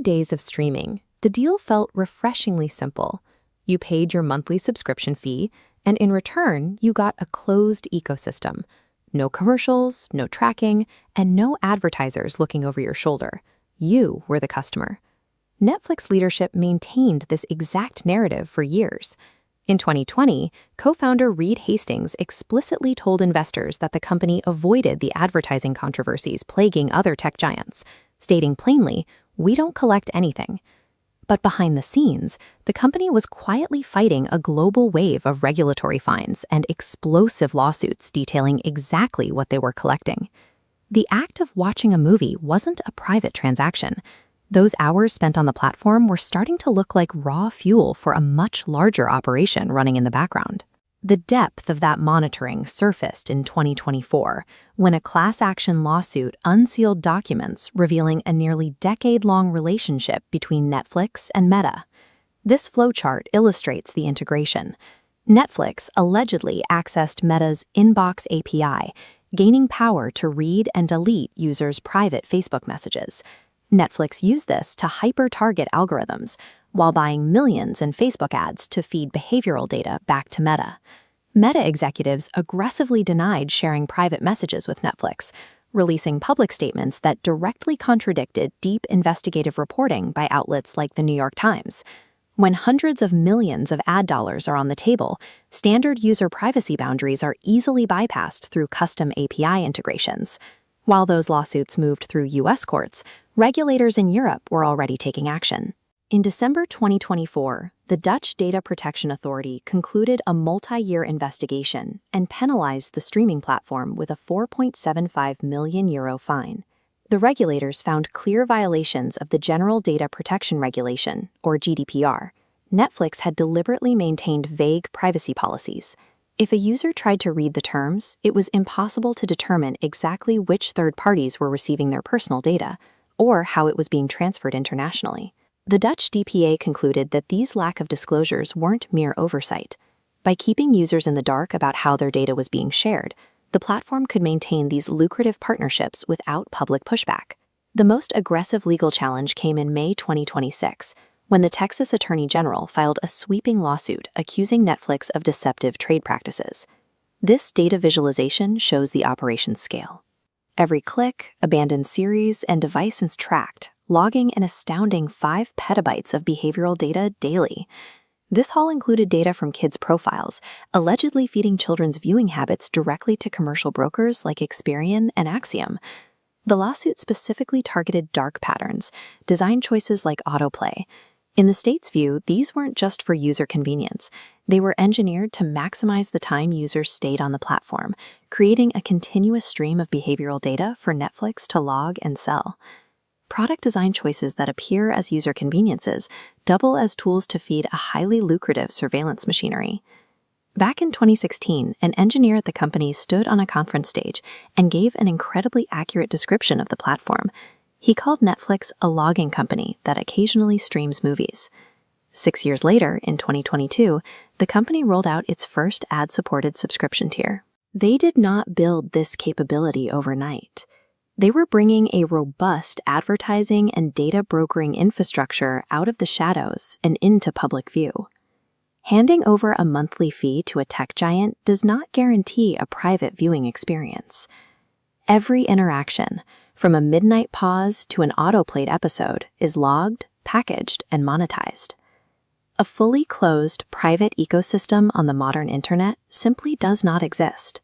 days of streaming, the deal felt refreshingly simple. You paid your monthly subscription fee, and in return, you got a closed ecosystem. No commercials, no tracking, and no advertisers looking over your shoulder. You were the customer. Netflix leadership maintained this exact narrative for years. In 2020, co-founder Reed Hastings explicitly told investors that the company avoided the advertising controversies plaguing other tech giants, stating plainly, "We don't collect anything." But behind the scenes, the company was quietly fighting a global wave of regulatory fines and explosive lawsuits detailing exactly what they were collecting. The act of watching a movie wasn't a private transaction. Those hours spent on the platform were starting to look like raw fuel for a much larger operation running in the background. The depth of that monitoring surfaced in 2024, when a class action lawsuit unsealed documents revealing a nearly decade-long relationship between Netflix and Meta. This flowchart illustrates the integration. Netflix allegedly accessed Meta's Inbox API, gaining power to read and delete users' private Facebook messages. Netflix used this to hyper-target algorithms, while buying millions in Facebook ads to feed behavioral data back to Meta. Meta executives aggressively denied sharing private messages with Netflix, releasing public statements that directly contradicted deep investigative reporting by outlets like the New York Times. When hundreds of millions of ad dollars are on the table, standard user privacy boundaries are easily bypassed through custom API integrations. While those lawsuits moved through U.S. courts, regulators in Europe were already taking action. In December 2024, the Dutch Data Protection Authority concluded a multi-year investigation and penalized the streaming platform with a €4.75 million fine. The regulators found clear violations of the General Data Protection Regulation, or GDPR. Netflix had deliberately maintained vague privacy policies. If a user tried to read the terms, it was impossible to determine exactly which third parties were receiving their personal data, or how it was being transferred internationally. The Dutch DPA concluded that these lack of disclosures weren't mere oversight. By keeping users in the dark about how their data was being shared, the platform could maintain these lucrative partnerships without public pushback. The most aggressive legal challenge came in May 2026, when the Texas Attorney General filed a sweeping lawsuit accusing Netflix of deceptive trade practices. This data visualization shows the operation's scale. Every click, abandoned series, and device is tracked, logging an astounding 5 petabytes of behavioral data daily. This haul included data from kids' profiles, allegedly feeding children's viewing habits directly to commercial brokers like Experian and Axiom. The lawsuit specifically targeted dark patterns, design choices like autoplay. In the state's view, these weren't just for user convenience. They were engineered to maximize the time users stayed on the platform, creating a continuous stream of behavioral data for Netflix to log and sell. Product design choices that appear as user conveniences double as tools to feed a highly lucrative surveillance machinery. Back in 2016, an engineer at the company stood on a conference stage and gave an incredibly accurate description of the platform. He called Netflix a logging company that occasionally streams movies. 6 years later, in 2022, the company rolled out its first ad-supported subscription tier. They did not build this capability overnight. They were bringing a robust advertising and data brokering infrastructure out of the shadows and into public view. Handing over a monthly fee to a tech giant does not guarantee a private viewing experience. Every interaction, from a midnight pause to an autoplayed episode, is logged, packaged, and monetized. A fully closed, private ecosystem on the modern internet simply does not exist.